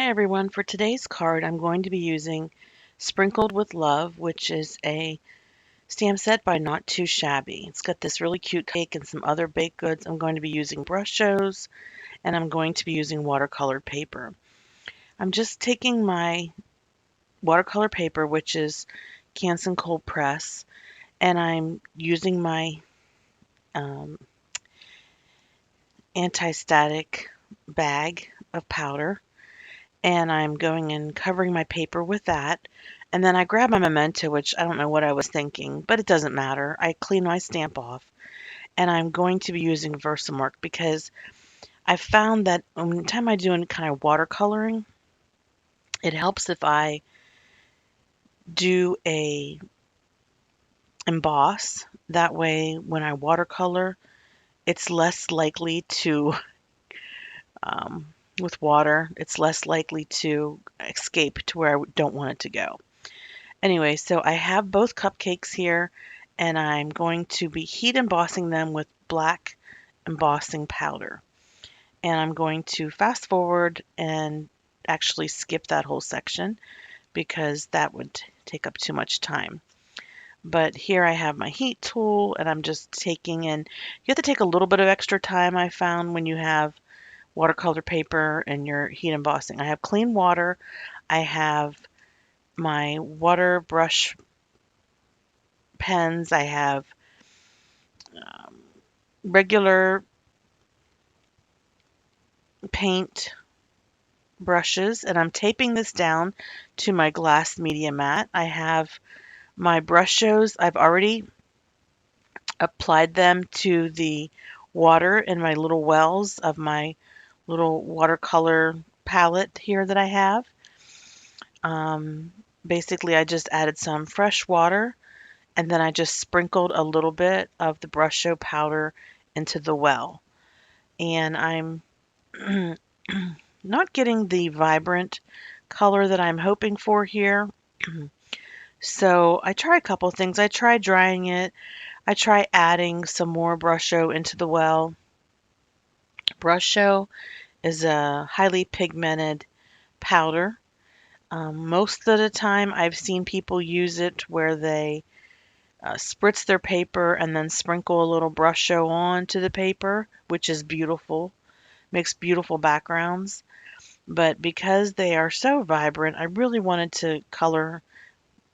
Hi everyone, for today's card I'm going to be using Sprinkled with Love, which is a stamp set by Not Too Shabby. It's got this really cute cake and some other baked goods. I'm going to be using Brushos and I'm going to be using watercolor paper. I'm just taking my watercolor paper, which is Canson Cold Press, and I'm using my um, anti-static bag of powder, and I'm going and covering my paper with that. And then I grab my memento, which I don't know what I was thinking, but it doesn't matter. I clean my stamp off, and I'm going to be using Versamark because I found that when the time I do any kind of watercoloring, it helps if I do a emboss. That way, when I watercolor, it's less likely to, um, with water, it's less likely to escape to where I don't want it to go. Anyway, so I have both cupcakes here, and I'm going to be heat embossing them with black embossing powder. And I'm going to fast forward and actually skip that whole section because that would take up too much time. But here I have my heat tool, and I'm just taking in, you have to take a little bit of extra time, I found, when you have watercolor paper and you're heat embossing. I have clean water. I have my water brush pens. I have um, regular paint brushes, and I'm taping this down to my glass media mat. I have my brushos. I've already applied them to the water in my little wells of my little watercolor palette here that I have. Um, Basically, I just added some fresh water, and then I just sprinkled a little bit of the brusho powder into the well. And I'm not getting the vibrant color that I'm hoping for here. So I try a couple things. I try drying it. I try adding some more brusho into the well. Brusho is a highly pigmented powder. Most of the time I've seen people use it where they spritz their paper and then sprinkle a little brusho onto the paper, which is beautiful. Makes beautiful backgrounds. But because they are so vibrant, I really wanted to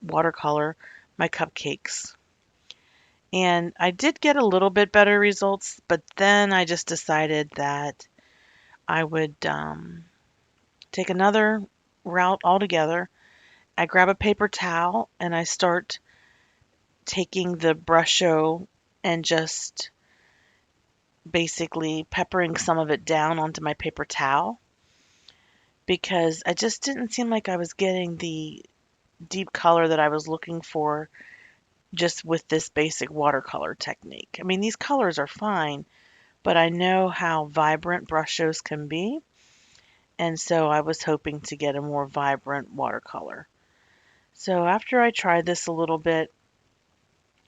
watercolor my cupcakes. And I did get a little bit better results, but then I just decided that I would take another route altogether. I grab a paper towel and I start taking the brusho and just basically peppering some of it down onto my paper towel because I just didn't seem like I was getting the deep color that I was looking for just with this basic watercolor technique. I mean, these colors are fine, but I know how vibrant brushos can be, and so I was hoping to get a more vibrant watercolor. So after I tried this a little bit,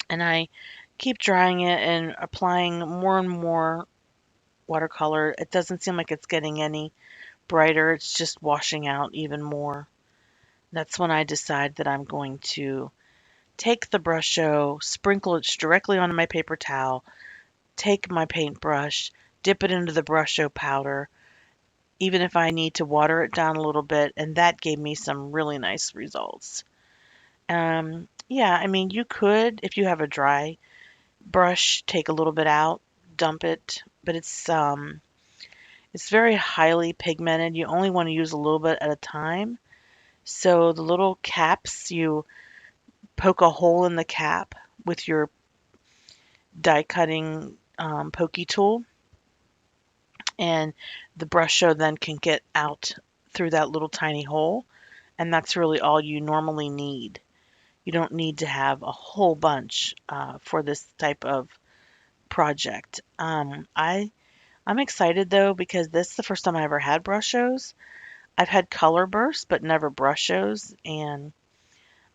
and I keep drying it and applying more and more watercolor, it doesn't seem like it's getting any brighter. It's just washing out even more. That's when I decide that I'm going to take the brusho, sprinkle it directly onto my paper towel, take my paintbrush, dip it into the brusho powder, even if I need to water it down a little bit, and that gave me some really nice results. Yeah, I mean, you could, if you have a dry brush, take a little bit out, dump it, but it's very highly pigmented. You only want to use a little bit at a time. So the little caps, you poke a hole in the cap with your die cutting pokey tool, and the brusho then can get out through that little tiny hole, and that's really all you normally need. You don't need to have a whole bunch for this type of project. I'm excited though because this is the first time I ever had brushos. I've had color bursts, but never brushos, and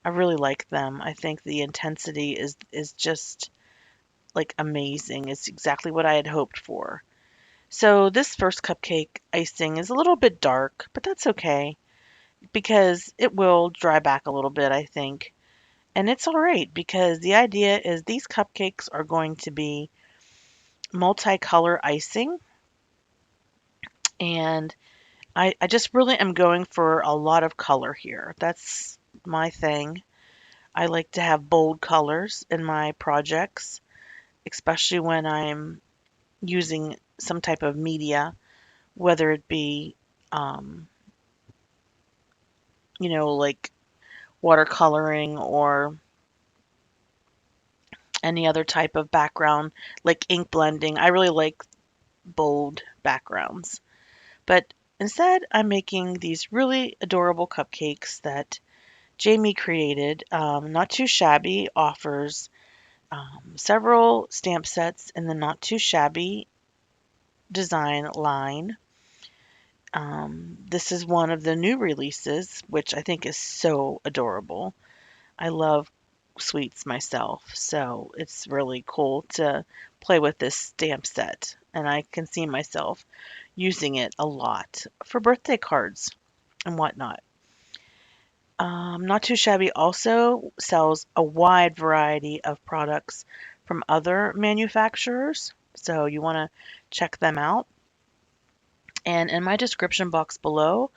I really like them. I think the intensity is just like amazing. It's exactly what I had hoped for. So this first cupcake icing is a little bit dark, but that's okay because it will dry back a little bit, I think. And it's all right because the idea is these cupcakes are going to be multicolor icing. And I just really am going for a lot of color here. That's my thing. I like to have bold colors in my projects, especially when I'm using some type of media, whether it be, um, like watercoloring or any other type of background, like ink blending. I really like bold backgrounds. But instead, I'm making these really adorable cupcakes that Jamie created. Not Too Shabby offers several stamp sets in the Not Too Shabby design line. This is one of the new releases, which I think is so adorable. I love sweets myself, so it's really cool to play with this stamp set, and I can see myself using it a lot for birthday cards and whatnot. Not Too Shabby also sells a wide variety of products from other manufacturers, so you want to check them out. And in my description box below,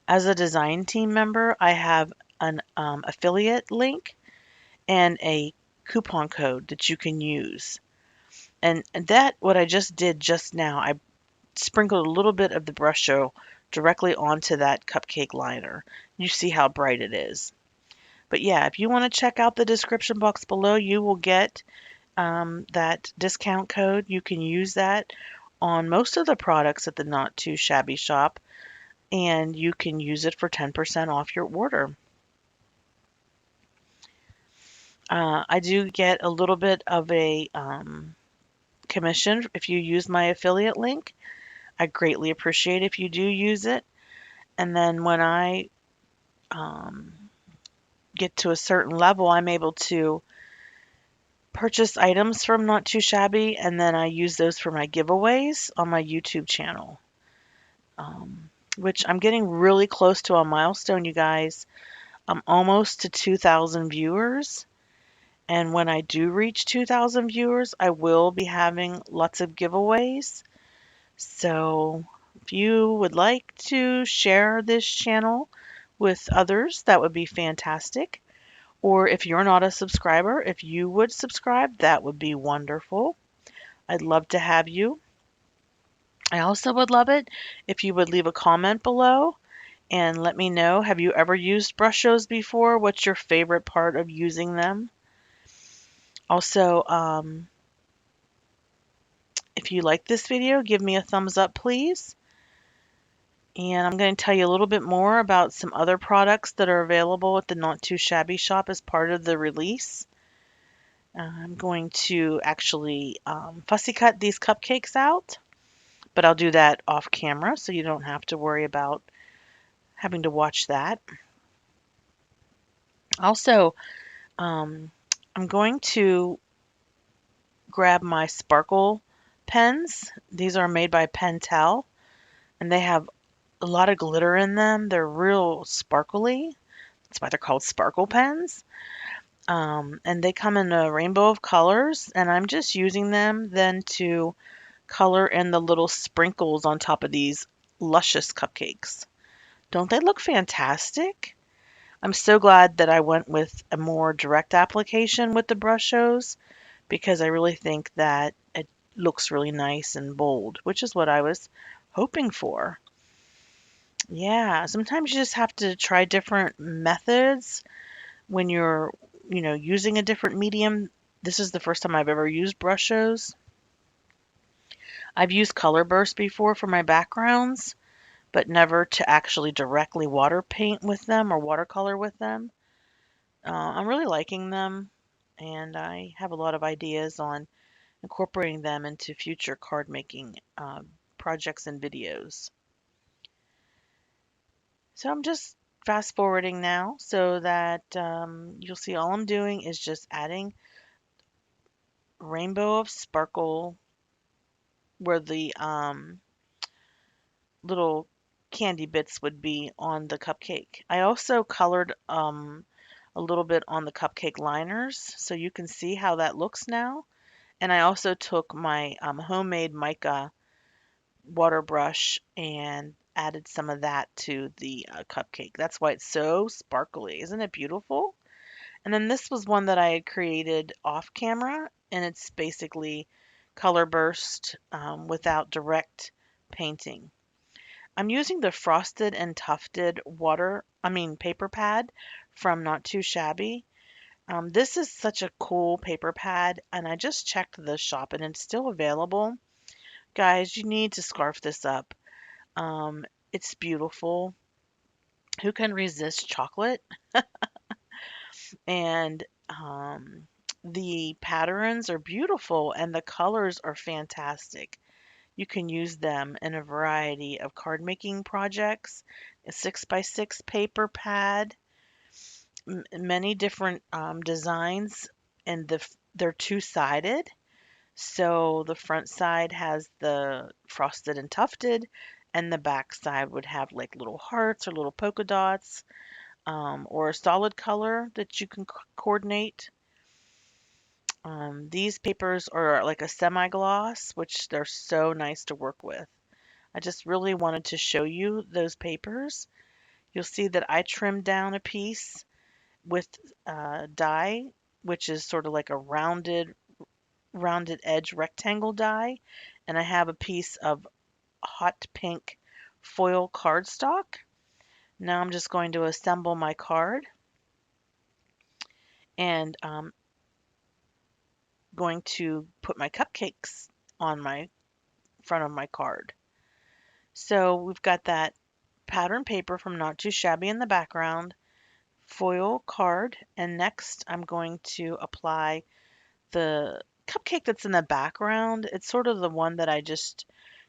as a design team member, I have an affiliate link and a coupon code that you can use. And that, what I just did just now, I sprinkled a little bit of the brusho directly onto that cupcake liner. You see how bright it is. But yeah, if you want to check out the description box below, you will get that discount code. You can use that on most of the products at the Not Too Shabby shop, and you can use it for 10% off your order. I do get a little bit of a commission if you use my affiliate link. I greatly appreciate if you do use it. And then when I um, get to a certain level, I'm able to purchase items from Not Too Shabby, and then I use those for my giveaways on my YouTube channel, which I'm getting really close to a milestone, you guys. I'm almost to 2,000 viewers. And when I do reach 2,000 viewers, I will be having lots of giveaways. So if you would like to share this channel with others, that would be fantastic. Or if you're not a subscriber, if you would subscribe, that would be wonderful. I'd love to have you. I also would love it if you would leave a comment below and let me know, have you ever used Brushos before? What's your favorite part of using them? Also, if you like this video, give me a thumbs up, please. And I'm going to tell you a little bit more about some other products that are available at the Not Too Shabby shop as part of the release. I'm going to actually fussy cut these cupcakes out, but I'll do that off camera so you don't have to worry about having to watch that. Also, I'm going to grab my sparkle pens. These are made by Pentel, and they have a lot of glitter in them. They're real sparkly. That's why they're called sparkle pens. And they come in a rainbow of colors, and I'm just using them then to color in the little sprinkles on top of these luscious cupcakes. Don't they look fantastic? I'm so glad that I went with a more direct application with the Brushos because I really think that it looks really nice and bold, which is what I was hoping for. Yeah, sometimes you just have to try different methods when you're, using a different medium. This is the first time I've ever used Brushos. I've used color bursts before for my backgrounds, but never to actually directly water paint with them or watercolor with them. I'm really liking them, and I have a lot of ideas on incorporating them into future card making projects and videos. So I'm just fast forwarding now so that you'll see all I'm doing is just adding rainbow of sparkle where the little candy bits would be on the cupcake. I also colored a little bit on the cupcake liners, so you can see how that looks now. And I also took my homemade mica water brush and added some of that to the cupcake. That's why it's so sparkly. Isn't it beautiful? And then this was one that I had created off camera, and it's basically color burst without direct painting. I'm using the frosted and tufted paper pad from Not Too Shabby. This is such a cool paper pad, and I just checked the shop and it's still available. Guys, you need to scarf this up. It's beautiful. Who can resist chocolate? And the patterns are beautiful and the colors are fantastic. You can use them in a variety of card making projects, a 6x6 paper pad, many different designs, and they're two-sided. So the front side has the frosted and tufted, and the back side would have like little hearts or little polka dots, or a solid color that you can coordinate. These papers are like a semi-gloss, which they're so nice to work with. I just really wanted to show you those papers. You'll see that I trimmed down a piece with die, which is sort of like a rounded edge rectangle die, and I have a piece of hot pink foil cardstock. Now I'm just going to assemble my card and going to put my cupcakes on my front of my card. So we've got that pattern paper from Not Too Shabby in the background, foil card, and next I'm going to apply the cupcake that's in the background. It's sort of the one that I just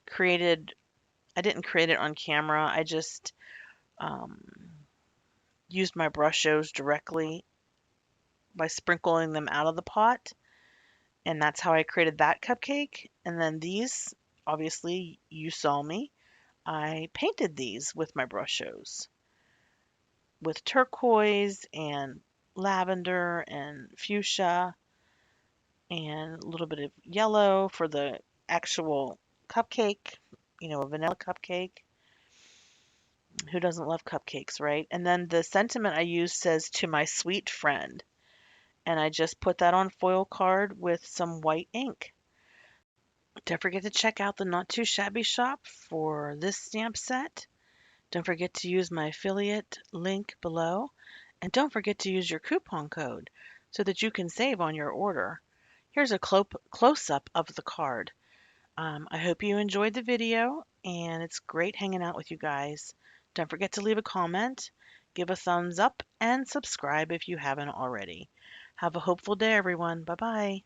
created. I didn't create it on camera. I just um, used my brushos directly by sprinkling them out of the pot. And that's how I created that cupcake. And then these, obviously, you saw me. I painted these with my brushos with turquoise and lavender and fuchsia and a little bit of yellow for the actual cupcake, a vanilla cupcake. Who doesn't love cupcakes, right? And then the sentiment I use says, "To my sweet friend." And I just put that on foil card with some white ink. Don't forget to check out the Not Too Shabby shop for this stamp set. Don't forget to use my affiliate link below. And don't forget to use your coupon code so that you can save on your order. Here's a close-up of the card. I hope you enjoyed the video, and it's great hanging out with you guys. Don't forget to leave a comment, give a thumbs up, and subscribe if you haven't already. Have a hopeful day, everyone. Bye-bye.